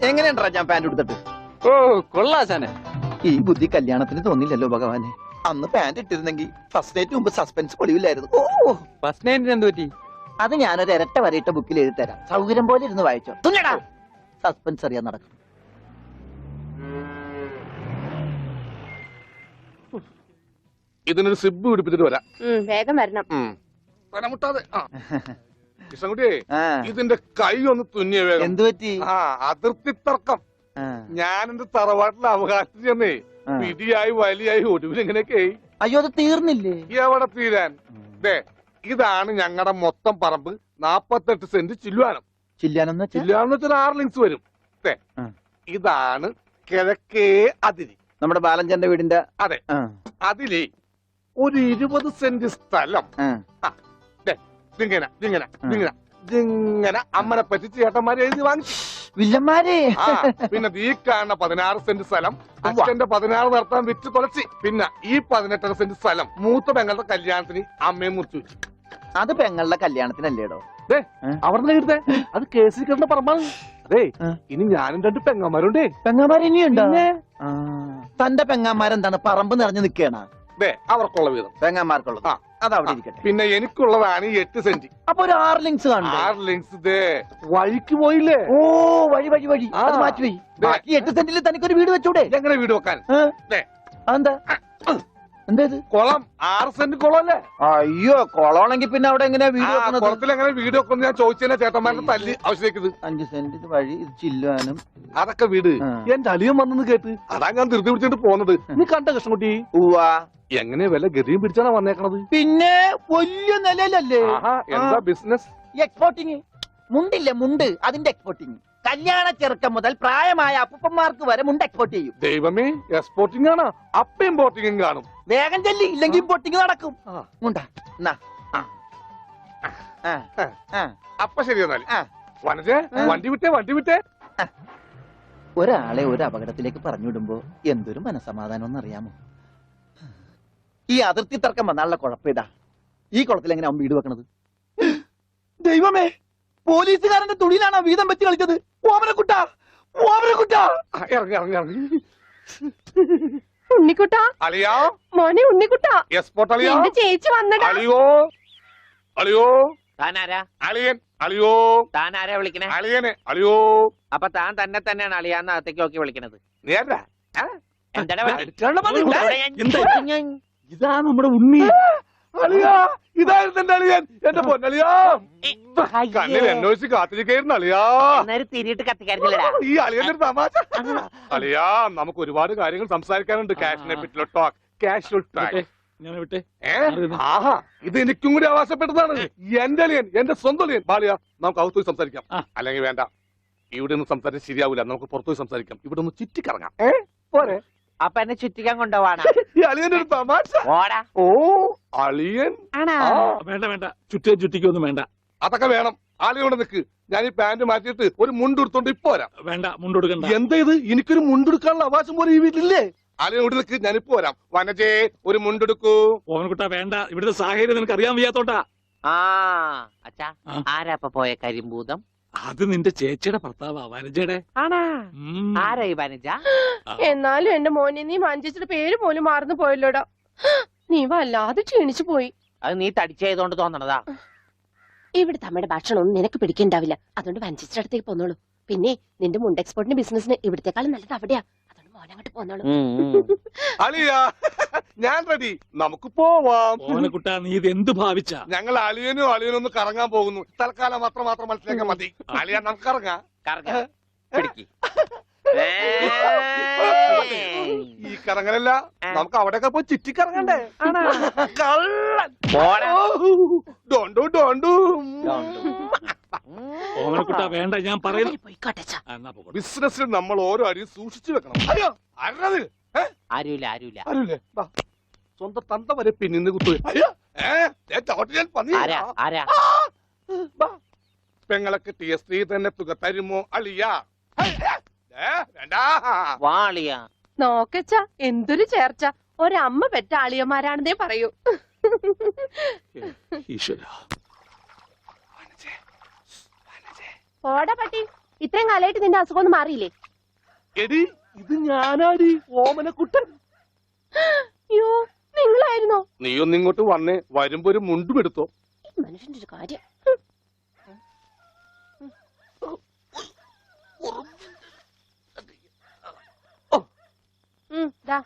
എങ്ങനെയുണ്ടാ ഞാൻ പാന്റ് എടുത്തിട്ട്? ഓ കൊള്ളാശാനെ. ഈ ബുദ്ധി കല്യാണത്തിന് തോന്നില്ലല്ലോ ഭഗവാനെ. അന്ന് പാന്റ് ഇട്ടിരുന്നെങ്കിൽ ഫസ്റ്റ് നൈറ്റ് മുമ്പ് സസ്പെൻസ് പൊളിവില്ലായിരുന്നു. ഓ ഫസ്റ്റ് നൈറ്റിന് എന്ത് പറ്റി? അത് ഞാനൊരു ഇരട്ട വരയിട്ട ബുക്കിൽ എഴുതി തരാം. സൗകര്യം പോലെ ഇരുന്ന് വായിച്ചോ. തുന്നടാ സസ്പെൻസ് അറിയാൻ നടക്കും. ഇതിനൊരു സിബ് പിടിപ്പിച്ചിട്ട് വരാം. വേഗം വരണം. മുട്ടാതെ കൃഷ്ണൻകുട്ടിയെ ഇതിന്റെ കൈ ഒന്ന് തുന്നിയ വേഗം. എന്തു പറ്റി? അതിർത്തി തർക്കം. ഞാൻ എന്റെ തറവാട്ടിലെ അവകാശം ചെന്നേ പിടിയായി വലിയായി ഒടുവിൽ എങ്ങനെയൊക്കെ. അയ്യോ അത് തീർന്നില്ലേ? എവിടെ തീരാൻ? ഇതാണ് ഞങ്ങളുടെ മൊത്തം പറമ്പ്. 48 സെന്റ് ചില്ലുവാനം. ചില്ലാനെന്ന് ചില്ലുവാനം വെച്ചാൽ 6 ലിങ്സ് വരും. ഇതാണ് കിഴക്കേ അതിരി. നമ്മുടെ ബാലഞ്ചന്റെ വീടിന്റെ. അതെ. അതിലേ ഒരു 20 സെന്റ് സ്ഥലം ഇങ്ങനെ അമ്മനെ പറ്റി ചേട്ടന്മാരെ എഴുതി വാങ്ങിച്ചു. വില്ലന്മാരെ. പിന്നെ ഈ കാണുന്ന 16 സെന്റ് സ്ഥലം അച്ഛന്റെ 16 നടത്താൻ വിറ്റ് തുളച്ചി. പിന്നെ ഈ 18 സെന്റ് സ്ഥലം മൂത്ത പെങ്ങളുടെ കല്യാണത്തിന് അമ്മയും മുറിച്ചു വെച്ചു. അത് പെങ്ങളുടെ കല്യാണത്തിനല്ലേടോ? അവിടെ എടുത്തേ അത് കേസിൽ കിടന്ന പറമ്പാണ്. അതെ ഇനി ഞാനും 2 പെങ്ങന്മാരുണ്ടേ. പെങ്ങന്മാർ ഇനിയുണ്ടോ? തന്റെ പെങ്ങന്മാരെന്താണ് പറമ്പ് നിറഞ്ഞു നിൽക്കണ? അവർക്കുള്ള വീതം പെങ്ങന്മാർക്കുള്ളത് അതവിടെ ഇരിക്കട്ടെ. പിന്നെ എനിക്കുള്ളതാണ് 8 സെന്റ്. അപ്പൊ ഒരു 6 ലിങ്സ് കാണും. 6 ലിങ്സ് വഴിക്ക് പോയില്ലേ? ഓ വഴി വഴി വഴി അത് മാറ്റിപ്പോയി. ബാക്കി 8 സെന്റിൽ തനിക്കൊരു വീട് വെച്ചൂടെ? എങ്ങനെ വീട് വെക്കാൻ? അതെന്താ? എന്താ ഇത്? കുളം 6 സെന്റ് കുളമല്ലേ? അയ്യോ കുളമാണെങ്കിൽ പിന്നെ അവിടെ എങ്ങനെയാ വീട് വെക്കുന്നത്? കുളത്തിൽ എങ്ങനെ വീട് വെക്കുന്നത് ഞാൻ ചോദിച്ചതിനെ ചേട്ടന്മാരുടെ തല്ലി ആവശ്യത്തേക്ക്. 5 സെന്റ് വഴി ഇത് ചില്ലുവാനും അതൊക്കെ വീട്. എന്റെ അളിയൻ വന്നെന്ന് കേട്ട് അതാ ഞാൻ ധൃതി പിടിച്ചിട്ട് പോന്നത്. നീ കണ്ട കൃഷ്ണൻകുട്ടി? എങ്ങനെ വില ഗതിയും പിടിച്ചാണ് വന്നേക്കണത്? പിന്നെ വലിയ നിലയിലല്ലേ? എന്താ ബിസിനസ്? എക്സ്പോർട്ടിങ്. മുണ്ടില്ലേ മുണ്ട്, അതിന്റെ എക്സ്പോർട്ടിങ്. കല്യാണ ചെറുക്കം മുതൽ പ്രായമായ അപ്പൂപ്പന്മാർക്ക് വരെ മുണ്ട് എക്സ്പോർട്ട് ചെയ്യും. ദൈവമേ, എക്സ്പോർട്ടിംഗ് ആണ്. അപ്പ ഇമ്പോർട്ടിംഗും കാണും. വേഗം ചെല്ലി, ഇല്ലെങ്കിൽ ഇമ്പോർട്ടിംഗ് നടക്കും. അപ്പൊ ശരി എന്നാൽ വനജേ വണ്ടി വിട്ടേ. ഒരാളെ ഒരു അപകടത്തിലേക്ക് പറഞ്ഞുവിടുമ്പോ എന്തൊരു മനസമാധാനം എന്നറിയാമോ? ഈ അതിർത്തി തർക്കം വന്നാലുള്ള കുഴപ്പമിതാ. ഈ കുളത്തിൽ എങ്ങനെ അവൻ വീട് വെക്കണത്? ദൈവമേ, പോലീസുകാരന്റെ തുണിയിലാണ് വീതം വെച്ച് കളിച്ചത്. ഓമനക്കുട്ട ഇറങ്ങി ഉണ്ണിക്കുട്ട അളിയാ, മോനെ ഉണ്ണിക്കുട്ട. എക്സ്പോർട്ട് അളിയാ. ചേച്ചി വന്നടാ. അളിയോ താനാരാ? അളിയൻ. അളിയോ താനാരാ വിളിക്കണേ? അളിയനെ. അളിയോ അപ്പൊ താൻ തന്നെ തന്നെയാണ് അളിയാന്ന് അകത്തേക്ക് നോക്കി വിളിക്കണത്? നേരാ. ഇതാ നമ്മുടെ ഉണ്ണി. അളിയാ, ഇതായിരുന്നു എന്റെ അളിയൻ. എന്റെ പൊന്നളിയാ, കണ്ണിൽ അന്വേഷിച്ച് കാത്തിരിക്കായിരുന്നു അളിയാ. തിരിയിട്ട് കത്തിക്കാരില്ലടാ ഈ അളിയന്റെ തമാശ. അളിയാ, നമുക്ക് ഒരുപാട് കാര്യങ്ങൾ സംസാരിക്കാനുണ്ട്. കാഷിനെ പറ്റിയുള്ള ടോക്ക്, കാഷ്വൽ ടോക്ക്. ആഹാ, ഇത് എനിക്കും കൂടി അവകാശപ്പെട്ടതാണ്. എന്റെ അളിയൻ, എന്റെ സ്വന്തം അളിയൻ. ബാലിയ, നമുക്ക് അകത്തുപോയി സംസാരിക്കാം. അല്ലെങ്കിൽ വേണ്ട, ഇവിടെ നിന്ന് സംസാരിച്ച് ശരിയാവില്ല. നമുക്ക് പുറത്തുപോയി സംസാരിക്കാം. ഇവിടെ ഒന്ന് ചുറ്റിക്കറങ്ങാം. പോരെ? അപ്പൊ എന്നെ ചുറ്റിക്കാൻ കൊണ്ടുപോവാണ്. ഈ അളിയന്റെ ഒരു തമാശ. ഓ അളിയൻ. വേണ്ട ചുറ്റിക്കൊന്നും വേണ്ട. അതൊക്കെ വേണം. ആളിയോടെ നിക്ക്. ഞാൻ ഈ പാന്റ് മാറ്റിയിട്ട് ഒരു മുണ്ടെടുത്തോണ്ട് ഇപ്പൊ വരാം. വേണ്ട, മുണ്ടെടുക്കണ്ട. എന്താ ഇത്? എനിക്കൊരു മുണ്ടെടുക്കാനുള്ള അവകാശം പോലെ ഈ വീട്ടിലില്ലേ? ആളിയോട് നിക്ക്, ഞാനിപ്പോ വരാം. വനജേ, ഒരു മുണ്ടെടുക്കൂ. ഓമനക്കുട്ടാ വേണ്ട, ഇവിടുത്തെ സാഹചര്യം നിനക്ക് അറിയാൻ വയ്യാത്തോട്ടാ. അച്ഛാ, ആരാ ഇപ്പൊ പോയ കരിമ്പൂതം? അത് നിന്റെ ചേച്ചിയുടെ ഭർത്താവാ, വനജയുടെ. ആരാ ഈ വനജ? എന്നാലും എന്റെ മോനെ, നീ മഞ്ചേച്ചിയുടെ പേര് പോലും മാറുന്നു പോയല്ലോടാ. നീ വല്ലാതെ ക്ഷീണിച്ചു പോയി. അത് നീ തടിച്ചതുകൊണ്ട് തോന്നണതാ. ഇവിടുത്തെ അമ്മയുടെ ഭക്ഷണം ഒന്നും നിനക്ക് പിടിക്കണ്ടാവില്ല. അതുകൊണ്ട് മഞ്ചേച്ചിയുടെ അടുത്തേക്ക് പോന്നോളൂ. പിന്നെ നിന്റെ മുണ്ട് എക്സ്പോർട്ടിന്റെ ബിസിനസിന് ഇവിടത്തെക്കാളും നല്ലത് അവിടെയാ. അതുകൊണ്ട് മോനങ്ങോട്ട് പോന്നോളൂ. അളിയാ, ഞാൻ റെഡി. നമുക്ക് പോവാം. ഓമനക്കുട്ടാ, നീ ഇത് എന്ത് ഭാവിച്ച? ഞങ്ങൾ അളിയനും ഒന്ന് കറങ്ങാൻ പോകുന്നു. തൽക്കാലം മാത്രം മനസ്സിലാക്കാൻ മതി. അളിയാ, നമുക്ക് ഇറങ്ങാം. ഈ കറങ്ങലല്ല, നമുക്ക് അവിടെയൊക്കെ പോയി ചുറ്റിക്കറങ്ങണ്ടേ? ഓമനക്കുട്ടാ വേണ്ട, ഞാൻ പറയുന്നു. ബിസിനസ്സിൽ നമ്മൾ ഓരോ അടിയും സൂക്ഷിച്ചു വെക്കണം. അയ്യോ, ആരുമില്ല. സ്വന്തം തന്ത വരെ പിന്നിന്ന് കുത്തു. പെങ്ങളൊക്കെ TS3 തന്നെ തുക തരുമോ അളിയാ? നോക്കച്ച, എന്തൊരു ചേർച്ച. ഒരമ്മ പെറ്റ ആളിയന്മാരാണെന്നേ പറയൂ. ഓടാ പട്ടി, ഇത്രയും കാലമായിട്ട് നിന്റെ അസുഖം ഒന്നും മാറിയില്ലേ? എടി ഇത് ഞാനാടി ഓമനക്കുട്ടൻ. അയ്യോ, നിങ്ങളായിരുന്നോ? നീ ഒന്നിങ്ങോട്ട് വന്നേ, വരുമ്പോ ഒരു മുണ്ടും എടുത്തോ. ഈ മനുഷ്യന്റെ ഒരു കാര്യം. ദാ.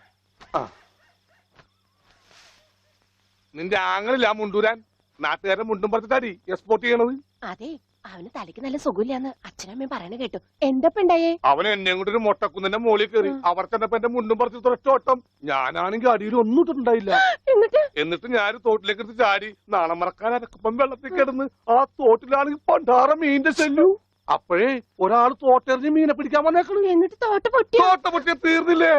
നിന്റെ ആങ്ങളില്ല മുണ്ടൂരാൻ. നാട്ടുകാരെ മുണ്ടും പറിച്ചിട്ടാടി എക്സ്പോർട്ട് ചെയ്യണത്. അതെ, അവന് തലയ്ക്ക് നല്ല സുഖമില്ലാന്ന് അച്ഛനമ്മയും പറയണ കേട്ടു. എന്തപ്പ ഉണ്ടായേ? അവൻ എന്നെ കൊണ്ട് ഒരു മൊട്ടക്കുന്നിന്റെ മോളിൽ കയറി. അവർ ചെന്നപ്പോ എന്റെ മുണ്ടും പറിച്ച് തൊറ്റ ഓട്ടം. ഞാനാണെങ്കിൽ അടിയിൽ ഒന്നും ഇട്ടിട്ടുണ്ടായില്ല. എന്നിട്ട് ഞാൻ തോട്ടിലേക്ക് എടുത്ത് ചാടി. നാണം മറക്കാൻ അരക്കപ്പം വെള്ളത്തിൽ കിടന്ന് ആ തോട്ടിലാണെങ്കിൽ പണ്ടാറ മീനിന്റെ ചെല്ലു. അപ്പോഴേ ഒരാൾ തോട്ടെറിഞ്ഞ് മീനെ പിടിക്കാൻ വന്നേക്കണു. എന്നിട്ട് തോട്ട പൊട്ടിയ തീർന്നില്ലേ?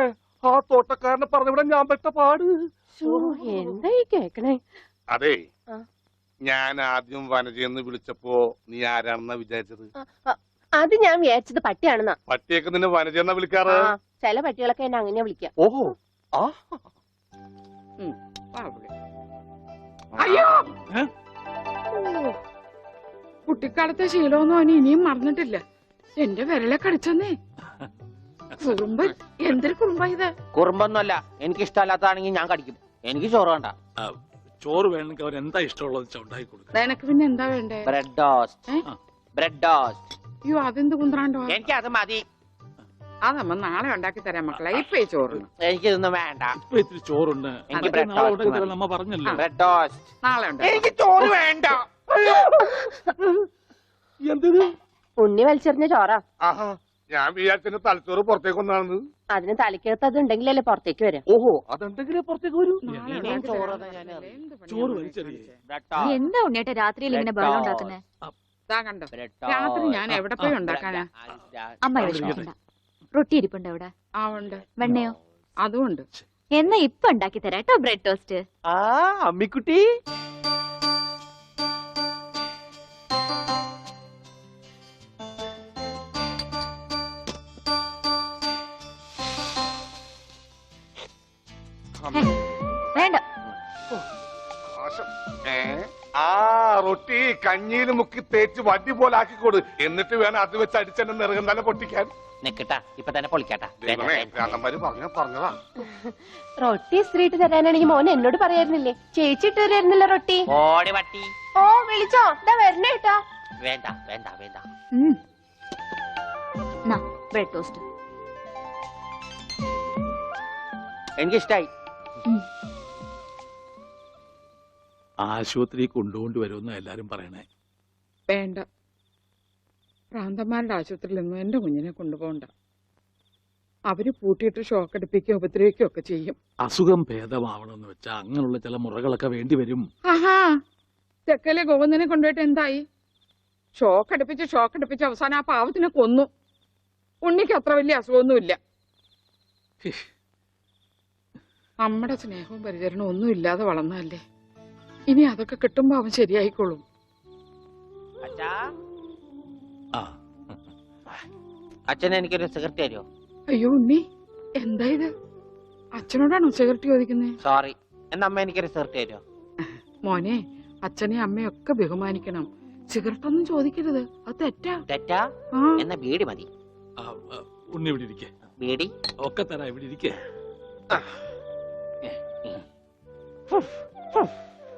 ആ തോട്ടക്കാരനെ പറഞ്ഞവിടെ ഞാൻ പെട്ട പാട്. എന്തായി കേക്കണേ? അതെ, ആ. ഞാൻ ആദ്യം വനജയെന്ന് വിളിച്ചപ്പോ നീ ആരാണെന്നാ വിചാരിച്ചത്? അത് ഞാൻ വിചാരിച്ചത് പട്ടിയാണെന്നാ. പട്ടിയൊക്കെ നിന്നെ വനജയെന്നാ വിളിക്കാറ്? ചില പട്ടികളൊക്കെ എന്നെ അങ്ങനെയാ വിളിക്കാം. ഓഹോ, ആ അയ്യോ, കുട്ടിക്കാലത്തെ ശീലമൊന്നും അവന് ഇനിയും മറന്നിട്ടില്ല. എന്റെ വിരലെ കടിച്ചെന്നേ. കുറുമ്പ്, എന്തൊരു കുറുമ്പ ഇത്? കുറുമ്പൊന്നുമല്ല, എനിക്ക് ഇഷ്ടമല്ലാത്തതാണെങ്കിൽ ഞാൻ കടിക്കും. എനിക്ക് ചോറ് വേണ്ട. ചോറ് വേണമെങ്കിൽ അവർ എന്താ ഇഷ്ടമുള്ളത് വെച്ചാൽ ഉണ്ടാക്കി കൊടുക്കുക. നിനക്ക് പിന്നെ എന്താ വേണ്ടേ? Bread toast. Bread toast. അയ്യോ, അതെന്ത് കുന്ത്രാണ്ടോ? എനിക്ക് അത് മതി. അതമ്മ നാളെ ഉണ്ടാക്കി തരാം മക്കളെ. ഇപ്പൊ ചോറ് എനിക്കിതൊന്നും വേണ്ട. ഇപ്പൊ ഇത്തിരി ചോറുണ്ട്. എനിക്ക് അതൊക്കെ bread നാളെ toast ഉണ്ടാക്കി തരാൻ മതി. നമ്മ പറഞ്ഞല്ലോ. Bread toast. നാളെ ഉണ്ടാക്കി. എനിക്ക് ചോറ് വേണ്ട. എന്തിന്? ഉണ്ണി വലിച്ചെറിഞ്ഞ ചോറാ. ആഹാ, ഞാൻ വിചാരിച്ചെന്റെ തലച്ചോറ് പുറത്തേക്ക് ഒന്നാണെന്ന്. അതിന് തലയ്ക്കകത്ത് അത് ഉണ്ടെങ്കിലല്ലേ പുറത്തേക്ക് വരാം. ഓഹോ, അതെന്തെങ്കിലും പുറത്തേക്ക് വരൂ. നാളെ ഇനിയും ഉണ്ടാക്കി ചോറ് തരാം. ഞാൻ അറിയാം. എന്ത് പണിയാ ചോറ് മോനെ വലിച്ചെറിയേ. കാണിച്ചേ? Bread toast. എന്താ ഉണ്ണിയേട്ടാ രാത്രിയിൽ ഇങ്ങനെ ബഹളം ഉണ്ടാക്കുന്നേ? ദാ കണ്ടോ, ബ്രെഡ് രാത്രി ടോസ്റ്റ്. ഞാൻ എവിടെ പോയി ഉണ്ടാക്കാനാ? അമ്മ വിഷമിക്കണ്ട. റൊട്ടി ഇരിപ്പുണ്ട് അവിടെ. ആ ഉണ്ട്, വെണ്ണയോ? അതും ഉണ്ട്. എന്നാ ഇപ്പൊ ഉണ്ടാക്കി തരാം കേട്ടോ ബ്രെഡ് ടോസ്റ്റ്. ആ അമ്മിക്കുട്ടി, വേണ്ട. ആ റൊട്ടി കഞ്ഞിയിൽ മുക്കി തേച്ച് വടി പോലെ ആക്കിക്കോട്. എന്നിട്ട് വേണം അത് വെച്ച് അടിച്ചെന്നെ നിറകം തന്നെ പൊട്ടിക്കാൻ. നിക്കട്ടാ, ഇപ്പൊ തന്നെ പൊളിക്കാട്ടാ. പറഞ്ഞതാ. റൊട്ടി സ്ത്രീട്ട് തരാനാണെങ്കിൽ മോൻ എന്നോട് പറയായിരുന്നില്ലേ? ചേച്ചി ഇട്ട് തരായിരുന്നില്ല റൊട്ടി. ഓടി പട്ടി. ഓ, വിളിച്ചോ? ഇതാ വരണേട്ടാ. വേണ്ട വേണ്ട വേണ്ട. Bread toast. എനിക്കിഷ്ടായി. ആശുപത്രി കൊണ്ടുകൊണ്ട് വരുമെന്ന് എല്ലാരും പറയണേ. വേണ്ട, പ്രാന്തന്മാരുടെ ആശുപത്രിയിൽ നിന്നും എന്റെ കുഞ്ഞിനെ കൊണ്ടുപോകണ്ട. അവര് പൂട്ടിയിട്ട് ഷോക്ക് അടിപ്പിക്കുകയോ ഉപദ്രവിക്കുകയോ ഒക്കെ ചെയ്യും. അസുഖം ഭേദമാവണമെന്ന് വെച്ചാൽ അങ്ങനെയുള്ള ചില മുറകളൊക്കെ വേണ്ടി വരും. ആഹാ, തെക്കലെ ഗോവിന്ദനെ കൊണ്ടുപോയിട്ട് എന്തായി? ഷോക്ക് അടുപ്പിച്ച് അവസാനം ആ പാവത്തിനെ കൊന്നു. ഉണ്ണിക്ക് അത്ര വലിയ അസുഖമൊന്നുമില്ല. നമ്മുടെ സ്നേഹവും പരിചരണവും ഒന്നും ഇല്ലാതെ വളർന്നതല്ലേ. ഇനി അതൊക്കെ കിട്ടുമ്പോ അവൻ ശരിയായിക്കോളും. അച്ഛാ, ആ, അച്ഛൻ എനിക്കൊരു സിഗരറ്റ് തരുമോ? അയ്യോ ഉണ്ണി, എന്താ ഇത്? അച്ഛനോടാണോ സിഗരറ്റ് ചോദിക്കുന്നേ? സോറി. എന്നാ അമ്മ എനിക്കൊരു സിഗരറ്റ് തരുമോ? മോനെ, അച്ഛനെ അമ്മയൊക്കെ ബഹുമാനിക്കണം. സിഗരറ്റ് ഒന്നും ചോദിക്കരുത്, അത് തെറ്റാ. തെറ്റാ? ആ, എന്നാ ബീഡി മതി. ഉണ്ണി ഇവിടെ ഇരിക്കേ. ബീഡി ഒക്കെ തരാ, ഇവിടെ ഇരിക്കേ.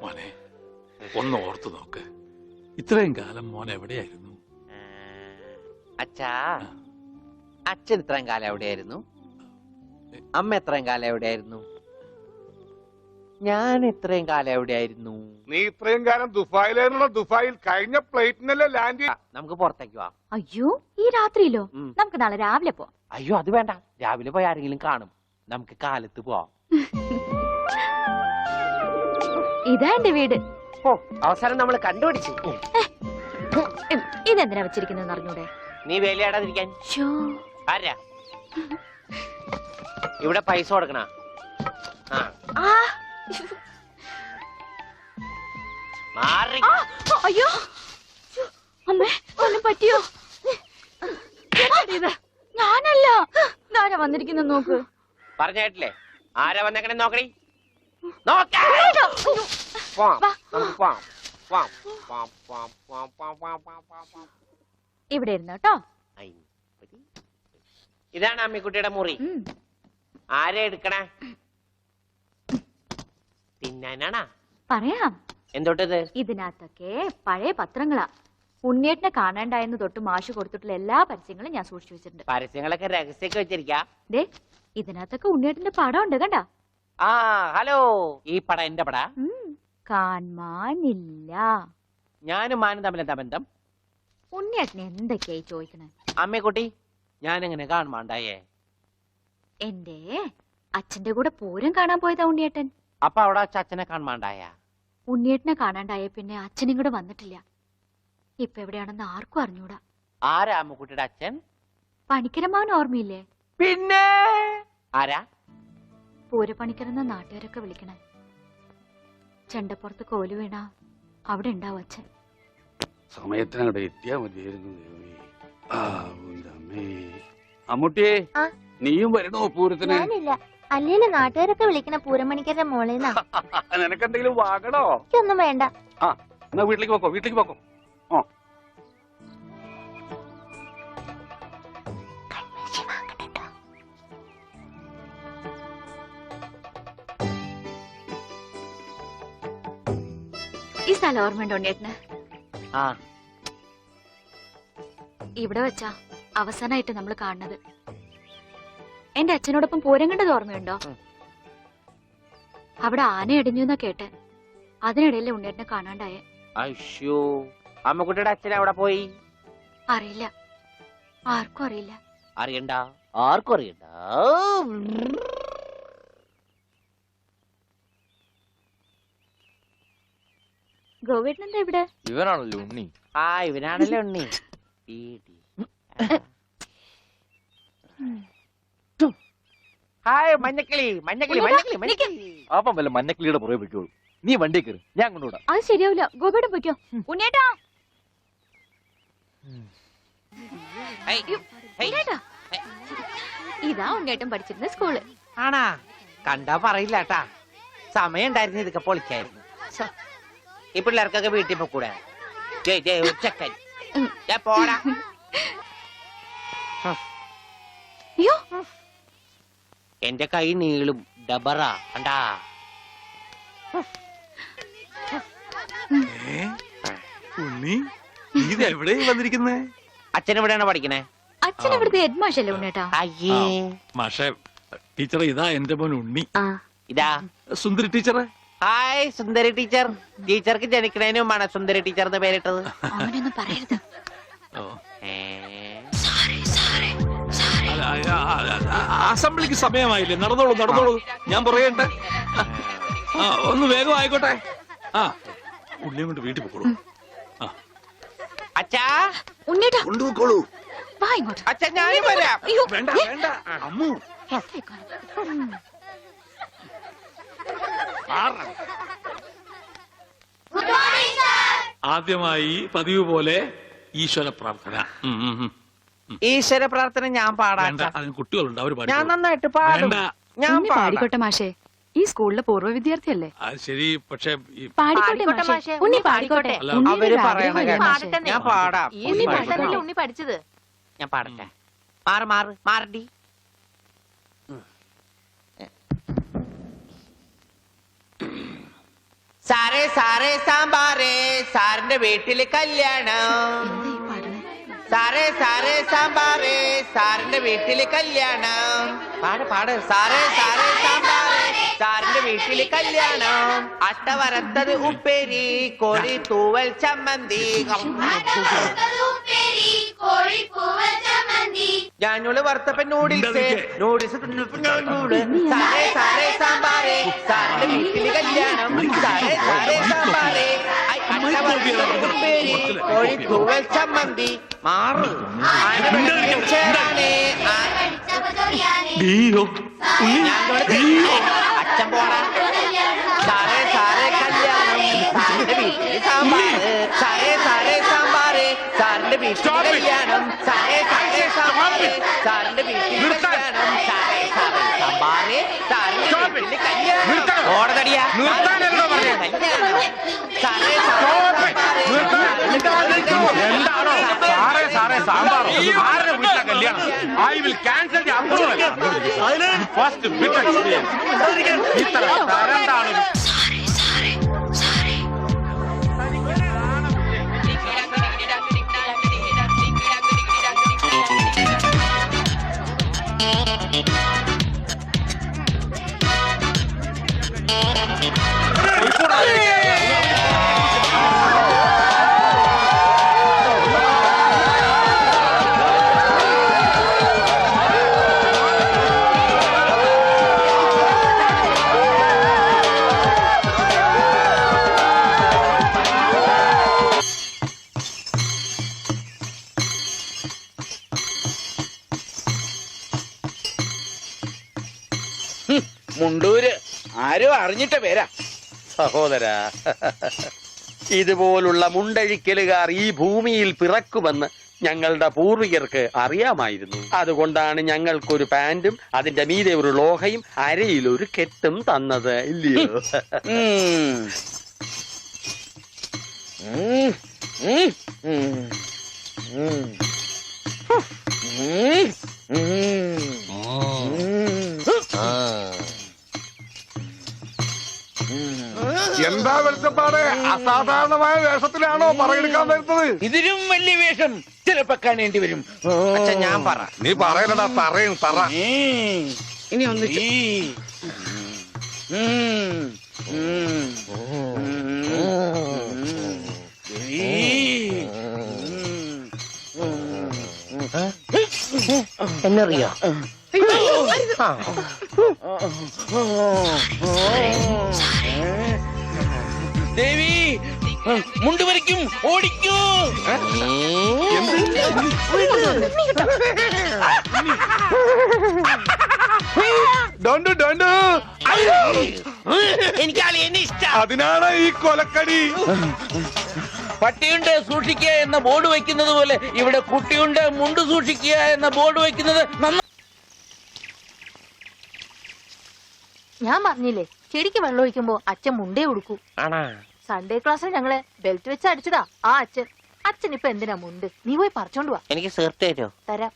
മോനെ, ഒന്ന് ഓർത്തു നോക്ക്. ഇത്രയും കാലം മോൻ എവിടെയായിരുന്നു? അച്ഛാ, അച്ഛൻ ഇത്രയും കാലം എവിടെയായിരുന്നു? അമ്മ എത്രയും കാലം എവിടെയായിരുന്നു? ഞാൻ ഇത്രയും കാലം എവിടെയായിരുന്നു? നീ ഇത്രയും കാലം ദുബായിലായിരുന്നുള്ള. ദുബായിൽ കഴിഞ്ഞ പ്ലേറ്റിനല്ലേ ലാൻഡ്. നമുക്ക് പുറത്തേക്ക് പോവാം. അയ്യോ, ഈ രാത്രിയിലോ? ഉം. നമുക്ക് നാളെ രാവിലെ പോവാം. അയ്യോ, അത് വേണ്ട. രാവിലെ പോയി ആരെങ്കിലും കാണും. നമുക്ക് കാലത്ത് പോവാം. ഇതാ എന്റെ വീട്. ഓ, അവസാനം നമ്മൾ കണ്ടുപിടിച്ചു. ഇതെന്തിനാ വെച്ചിരിക്കുന്നത് അറിഞ്ഞൂടെ? നീ വേലയാടാതിരിക്കാൻ. ശ്ശോ. ആരാ ഇവിടെ പൈസ കൊടുക്കണ? ആ, മാറി. അയ്യോ, അമ്മേ, ഒന്നും പറ്റിയോ? എന്താടി ഇത്? ഞാനല്ല. ഇതാരാ വന്നിരിക്കുന്ന നോക്ക്. പറഞ്ഞ കേട്ടില്ലേ? ആരാ വന്നേക്കണേ നോക്കണി. നോക്കാം. ഇവിടെ ഇരുന്നോ കേട്ടോ. ഇതാണ് അമ്മിക്കുട്ടിയുടെ മുറി. ആരെ എടുക്കണേ? തിന്നാനാണാ? പറയാം. എന്തോട്ടത്? ഇതിനകത്തൊക്കെ പഴയ പത്രങ്ങളാ. ഉണ്ണിയേട്ടനെ കാണാണ്ടായെന്ന് തൊട്ട് മാഷ് കൊടുത്തിട്ടുള്ള എല്ലാ പരസ്യങ്ങളും ഞാൻ സൂക്ഷിച്ചു വെച്ചിട്ടുണ്ട്. പരസ്യങ്ങളൊക്കെ രഹസ്യൊക്കെ വെച്ചിരിക്കാ. ദേ ഇതിനകത്തൊക്കെ ഉണ്ണിയേട്ടന്റെ പടം ഉണ്ട് കണ്ടാ. ആ ഹലോ, ഈ പടം എന്റെ പടാ. കാണാനില്ല. ഞാനും മാനും തമ്മിൽ എന്താ ബന്ധം? ഉണ്ണിയേട്ടനെ എന്തൊക്കെയായി ചോദിക്കണേ? അമ്മക്കുട്ടി, ഞാനെങ്ങനെ കാണുമാണ്ടായേ? എന്റെ അച്ഛന്റെ കൂടെ പൂരം കാണാൻ പോയതാ ഉണ്ണിയേട്ടൻ. അപ്പൊ അവിടെ അച്ഛനെ കാണുമാണ്ടായ? ഉണ്ണിയേട്ടനെ കാണാണ്ടായ പിന്നെ അച്ഛനും കൂടെ വന്നിട്ടില്ല. ഇപ്പൊ എവിടെയാണെന്ന് ആർക്കും അറിഞ്ഞൂടാ. ആരാ അമ്മക്കുട്ടിയുടെ അച്ഛൻ? പണിക്കരമാവൻ ഓർമ്മയില്ലേ? പിന്നെ ആരാ? പൂരപ്പണിക്കരെന്ന നാട്ടുകാരൊക്കെ വിളിക്കണേ. ചെണ്ടപ്പുറത്ത് കോലു വീണ അവിടെ ഉണ്ടാവും അച്ഛൻ. സമയത്തിനവിടെ എത്തിയാ മതിയായിരുന്നു. അമ്മൂട്ടിയെ, ആ. നീയും വരണോ പൂരത്തിന്? ഞാനില്ല. അല്ലേല് നാട്ടുകാരൊക്കെ വിളിക്കണ പൂരമണിക്കരുടെ മോളേന്നാ. നിനക്കെന്തെങ്കിലും വാങ്ങണോ? എനിക്കൊന്നും വേണ്ട. എന്നാ വീട്ടിലേക്ക് പോക്കോ, വീട്ടിലേക്ക് പോക്കോ. ഈ സ്ഥലം ഓർമ്മയുണ്ടോ ഉണ്ണിയേട്ടന്? ആ, ഇവിടെ വെച്ചാ അവസാനമായിട്ട് നമ്മൾ കാണുന്നത്. എന്റെ അച്ഛനോടൊപ്പം പൂരം കണ്ടത് ഓർമ്മയുണ്ടോ? അവിടെ ആന ഇടിഞ്ഞു എന്നാ കേട്ടെ. അതിനിടയിലെ ഉണ്ണിയേട്ടനെ കാണാണ്ടായേ. അയ്യോ, അമ്മക്കുട്ടിയുടെ അച്ഛൻ അവിടെ പോയി? അറിയില്ല, ആർക്കും അറിയില്ല. അറിയണ്ട, ആർക്കും അറിയണ്ട. ഗോവേട്ടൻ എന്താ ഇവിടെ? ഇവനാണല്ലോ ഉണ്ണി. ആ, ഇവനാണല്ലോ ഉണ്ണി. ഹായ് മഞ്ഞക്കിളി, മഞ്ഞക്കിളി, മഞ്ഞക്കിളി, മഞ്ഞക്കിളി. അപ്പം വല്ല മഞ്ഞക്കിളിയുടെ പുറകെ വെക്കോളൂ. നീ വണ്ടി കയറി, ഞാൻ കൊണ്ടുവിടാം. അത് ശരിയാവില്ല. ഗോവേട്ടൻ പൊയ്ക്കോ. ഉണ്ണിയേട്ടാ, ഹേയ്, ഹേയ്. ഉണ്ണിയേട്ടാ. ഇതാ ഉണ്ണിയേട്ടൻ പഠിച്ചിരുന്ന സ്കൂള്. ആണാ? കണ്ടാ പറയില്ല കേട്ടാ. സമയം ഉണ്ടായിരുന്നു ഇതൊക്കെ പൊളിക്കായിരുന്നു. ഈ പിള്ളേർക്കൊക്കെ വീട്ടിൽ പോക്കൂടെ? ചെക്കൻ പോടാ. അയ്യോ, എന്റെ കൈ നീളും. ഡബറ കണ്ടാ? ഉണ്ണി, ഇത് എവിടെയും വന്നിരിക്കുന്നേ? അച്ഛൻ എവിടെയാണ് പഠിക്കണേ? അച്ഛൻ ഇവിടുത്തെ ഹെഡ് മാഷല്ലേ ഉണ്ണിയേട്ടാ? അയ്യേ, മാഷേ, ടീച്ചറെ, ഇതാ എന്റെ മോൻ ഉണ്ണി. ഇതാ സുന്ദരി ടീച്ചറെ. ഹായ് സുന്ദരി ടീച്ചർ. ടീച്ചർക്ക് ജനിക്കണേന് മുമ്പാണ് സുന്ദരി ടീച്ചർ എന്ന് പേരിട്ടത്. അവനൊന്നും പറയരുത്. ഓ. ഏ? അസംബ്ലിക്ക് സമയമായില്ലേ? നടന്നോളൂ, നടന്നോളൂ, ഞാൻ പറയട്ടെ. ഒന്ന് വേഗം ആയിക്കോട്ടെ. ആ, ഉള്ളിയും കൊണ്ട് വീട്ടിൽ പോക്കോളൂ. അച്ഛാ, ഉണ്ണിയേട്ടാ കൊണ്ടുപോക്കോളൂ. വാ ഇങ്ങോട്ട്. അച്ഛൻ ഞാനും വരാം. അയ്യോ, വേണ്ട, വേണ്ട, അമ്മു. ആദ്യമായി പതിവ് പോലെ ഈശ്വര പ്രാർത്ഥന. ഈശ്വര പ്രാർത്ഥന ഞാൻ പാടാം. വേണ്ട, അതിന് കുട്ടികളുണ്ട്, അവര് ഞാൻ പാടിക്കോളും. നന്നായിട്ട് പാടും. വേണ്ട. ഞാൻ ഉണ്ണി പാടാം. പാടിക്കോട്ടെ മാഷേ. ഈ സ്കൂളിലെ പൂർവ്വ വിദ്യാർത്ഥിയല്ലേ? അത് ശരി, പക്ഷെ പാടിക്കോട്ടെ മാഷേ. ഉണ്ണി പാടിക്കോട്ടെ. അല്ല, ഉണ്ണിയുടെ അവര് ഒരു പറയണ ആഗ്രഹമല്ലേ കേട്ടോ. മാഷേ? ഞാൻ പാടാം. ഉണ്ണി പാടിക്കോട്ടെ. ഉണ്ണി പഠിച്ചത്. ഞാൻ പാടട്ടെ. മാറ് മാറ് മാറടി. സാറേ സാറേ സാമ്പാറേ, സാറിന്റെ വീട്ടില് കല്യാണം. എന്താ ഈ പാടണേ? സാറേ സാറേ സാമ്പാറേ, സാറിന്റെ വീട്ടില് കല്യാണം. പാട് പാട്. സാറേ സാറേ സാമ്പാറേ, സാറിന്റെ വീട്ടില് കല്യാണം. അട്ട വറുത്തത് ഉപ്പേരി, കോഴി തൂവൽ ചമ്മന്തി. ഞാനോള് വറുത്തപ്പൻ നൂഡിൽസ്, നൂഡിൽസ്. സാറേ സാറേ സാമ്പാറേ, സാറിന്റെ വീട്ടില് കല്യാണം. സാറേ സാറേ സാമ്പാറേ, അട്ട വറുത്തത് ഉപ്പേരി, കോഴി തൂവൽ ചമ്മന്തി. മാറ്. അച്ഛൻ പോടാ. സാറേ സാറേ കല്യാണം, സാറിന്റെ വീട്ടില് സാമ്പാറ്. സാറേ സാറേ സാമ്പാറ്, സാറിന്റെ വീട്ടില് കല്യാണം. സാറേ സാറേ സാമ്പാറ്, സാറിന്റെ വീട്ടില് കല്യാണം. സാറേ സാറേ സാമ്പാറ്, സാറിന്റെ വീട്ടില് കല്യാണം. ഓടതടിയാ. സാറേ സാറേ സാമ്പാറ്, എന്താണോ സാറേ സാറേ സാമ്പാർ? കല്യാണം. I will cancel the approval. First bitter experience. ഇത്ര തരണ്ടാണ് ഒരു മുണ്ടൂര് ആരോ അറിഞ്ഞിട്ട പേരാ. സഹോദര, ഇതുപോലുള്ള മുണ്ടഴിക്കലുകാർ ഈ ഭൂമിയിൽ പിറക്കുമെന്ന് ഞങ്ങളുടെ പൂർവികർക്ക് അറിയാമായിരുന്നു. അതുകൊണ്ടാണ് ഞങ്ങൾക്കൊരു പാന്റും അതിന്റെ മീതെ ഒരു ലോഹയും അരയിലൊരു കെട്ടും തന്നത്, ഇല്ലയോ? എന്താ വെളിച്ചപ്പാട്? അസാധാരണമായ വേഷത്തിലാണോ പറയെടുക്കാൻ വരുന്നത്? ഇതിലും വലിയ വേഷം ചിലപ്പോ കാണേണ്ടി വരും. അച്ഛാ ഞാൻ പറ. നീ പറയലടാ, പറയും പറ. ഇനി ഒന്ന് എന്നറിയോ? ദേവി മുണ്ട് വരയ്ക്കും, ഓടിക്കൂ. എനിക്ക് എന്നെ ഇഷ്ടം. അതിനാണ് ഈ കൊലക്കടി. പട്ടിയുണ്ട് സൂക്ഷിക്കുക എന്ന ബോർഡ് വെക്കുന്നത് പോലെ ഇവിടെ കുട്ടിയുണ്ട് മുണ്ട് സൂക്ഷിക്കുക എന്ന ബോർഡ് വെക്കുന്നത് ഞാൻ പറഞ്ഞില്ലേ ചെടിക്ക് വെള്ളം ഒഴിക്കുമ്പോ അച്ഛൻ മുണ്ടേ ഉടുക്കൂ. സൺഡേ ക്ലാസ്സിൽ ഞങ്ങളെ ബെൽറ്റ് വെച്ച് അടിച്ചതാ ആ അച്ഛൻ. അച്ഛൻ ഇപ്പൊ എന്തിനാ മുണ്ട്? നീ പോയി പറിച്ചോണ്ട് വാ. എനിക്ക് സേർട്ട് തരോ? തരാം.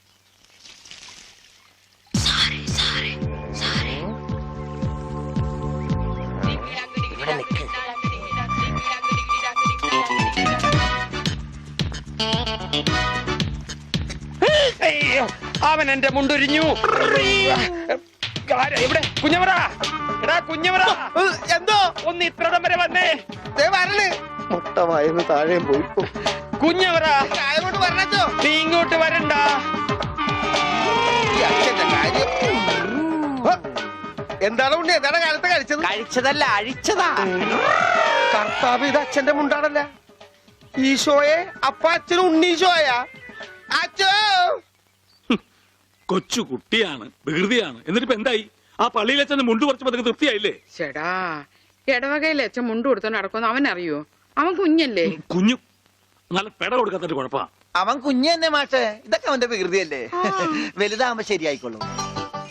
അവൻ എന്റെ മുണ്ടൊരിഞ്ഞു. ഇവിടെ കുഞ്ഞവറ, എടാ കുഞ്ഞവറ, എന്തോ ഒന്ന് ഇത്രടം വരെ വന്നേ. മുട്ടമായിരുന്നു താഴെ പോയി. കുഞ്ഞവറ നീ ഇങ്ങോട്ട് വരണ്ട. എന്താണ് ഉണ്ണി? എന്താണ് കാലത്ത് കഴിച്ചത്? കഴിച്ചതല്ല അഴിച്ചതാ. കർത്താവ്, ഇത് അച്ഛന്റെ മുണ്ടാണല്ല. ഈശോയെ, അപ്പ അച്ഛനും ഉണ്ണീശോയാ? അച്ഛോ, കൊച്ചു കുട്ടിയാണ്, വികൃതിയാണ്. എന്നിട്ടിപ്പോ എന്തായി? ആ പള്ളിയിൽ അച്ഛന് മുണ്ട് കുറച്ച് പതുക്കെ തൃപ്തിയായില്ലേ? ചേടാ, ഇടവകയിൽ അച്ഛൻ മുണ്ട് കൊടുത്തോ നടക്കുമെന്ന് അവൻ അറിയോ? അവൻ കുഞ്ഞല്ലേ? കുഞ്ഞു നല്ല പെട കൊടുക്കാത്തൊരു കുഴപ്പാ. അവൻ കുഞ്ഞു തന്നെ മാഷേ. ഇതൊക്കെ അവന്റെ വികൃതിയല്ലേ. വലുതാകുമ്പോ ശരിയായിക്കോളൂ.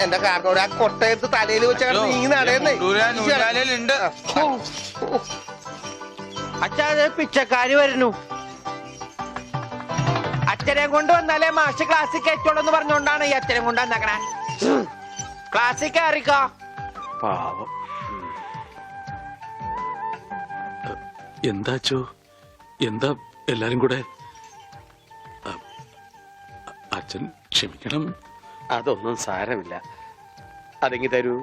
എന്റെ കാരണോട് ആ കൊട്ടയത്ത് തലയിൽ വെച്ചാൽ നീങ്ങി നടയുന്നേ. അച്ഛാ പിച്ചക്കാര് വരുന്നു. അച്ഛനെ കൊണ്ട് വന്നാലേ മാഷ് ക്ലാസ്സിൽ കയറ്റുള്ളൂ എന്ന് പറഞ്ഞോണ്ടാണ് ഈ അച്ഛനെ കൊണ്ട് വന്നേക്കണേ. ക്ലാസ്സിൽ കയറിക്കോ. പാവം. എന്താച്ചോ? എന്താ എല്ലാരും കൂടെ? അച്ഛൻ ക്ഷമിക്കണം. അതൊന്നും സാരമില്ല. അതെങ്കി തരൂ.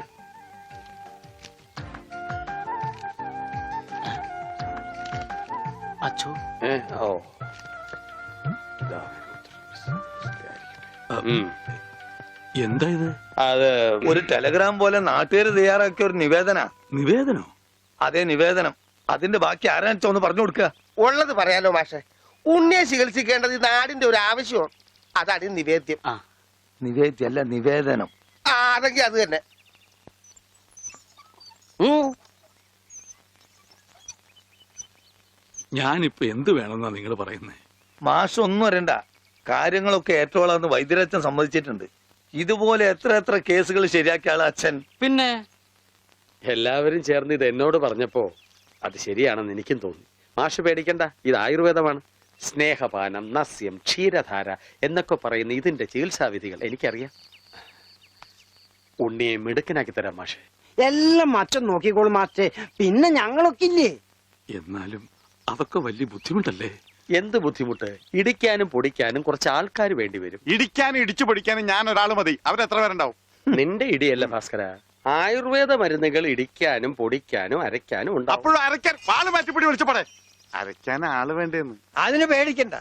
അച്ഛോ, ഓ എന്താ ഇത്? അത് ഒരു ടെലഗ്രാം പോലെ നാട്ടുകാര് തയ്യാറാക്കിയ ഒരു നിവേദന. നിവേദനോ? അതേ, നിവേദനം. അതിന്റെ ബാക്കി ആരാണെന്ന് വെച്ചാ ഒന്ന് പറഞ്ഞു കൊടുക്കുക. ഉള്ളത് പറയാലോ മാഷെ. ഉണ്ണിയെ ചികിത്സിക്കേണ്ടത് ഈ നാടിന്റെ ഒരു ആവശ്യമാണ്. അതാണ് ഈ നിവേദ്യം. നിവേദ്യല്ല, നിവേദനം. അതെങ്കിൽ അത് തന്നെ. ഞാനിപ്പോ എന്ത് വേണമെന്നാ നിങ്ങൾ പറയുന്നേ? മാഷ് ഒന്നും വരണ്ട. കാര്യങ്ങളൊക്കെ ഏറ്റോളാന്ന് വൈദ്യരച്ഛൻ സമ്മതിച്ചിട്ടുണ്ട്. ഇതുപോലെ എത്ര എത്ര കേസുകൾ ശരിയാക്കിയ ആളാ അച്ഛൻ. പിന്നെ എല്ലാവരും ചേർന്ന് ഇത് എന്നോട് പറഞ്ഞപ്പോ അത് ശരിയാണെന്ന് എനിക്കും തോന്നി. മാഷ് പേടിക്കണ്ട, ഇത് ആയുർവേദമാണ്. സ്നേഹപാനം, നസ്യം, ക്ഷീരധാര എന്നൊക്കെ പറയുന്ന ഇതിന്റെ ചികിത്സാവിധികൾ എനിക്കറിയാം. ഉണ്ണിയെ മിടുക്കനാക്കി തരാം മാഷെ. എല്ലാം അച്ഛൻ നോക്കിക്കോളും മാസ്റ്റേ. പിന്നെ ഞങ്ങളൊക്കെ ഇല്ലേ? എന്നാലും അതൊക്കെ വലിയ ബുദ്ധിമുട്ടല്ലേ? എന്ത് ബുദ്ധിമുട്ട്? ഇടിക്കാനും പൊടിക്കാനും കുറച്ച് ആൾക്കാർ വേണ്ടി വരും. ഇടിക്കാനും ഇടിച്ചു പൊടിക്കാനും ഞാൻ ഒരാൾ മതി. അവരെത്ര പേരുണ്ടാവും? നിന്റെ ഇടിയല്ല ഭാസ്കര, ആയുർവേദ മരുന്നുകൾ ഇടിക്കാനും പൊടിക്കാനും അരയ്ക്കാനും ഉണ്ടാവും. അപ്പോഴും അരയ്ക്കാൻ വാള് മാറ്റിപ്പിടി വിളിച്ചപ്പോടെ അരയ്ക്കാൻ ആള് വേണ്ടേന്ന്. അതിന് പേടിക്കണ്ട,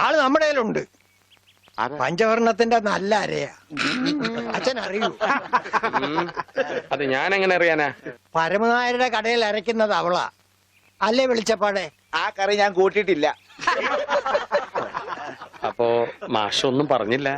ആള് നമ്മുടെ കയ്യിലുണ്ട്. പഞ്ചവർണത്തിന്റെ നല്ല അരയാ. അച്ഛൻ അറിയൂ? അത് ഞാൻ എങ്ങനെ അറിയാനാ? പരമനായരുടെ കടയിൽ അരയ്ക്കുന്നത് അവളാ അല്ലേ വെളിച്ചപ്പാടെ? ആ കറി ഞാൻ കൂട്ടിയിട്ടില്ല. അപ്പോ മാഷൊന്നും പറഞ്ഞില്ല.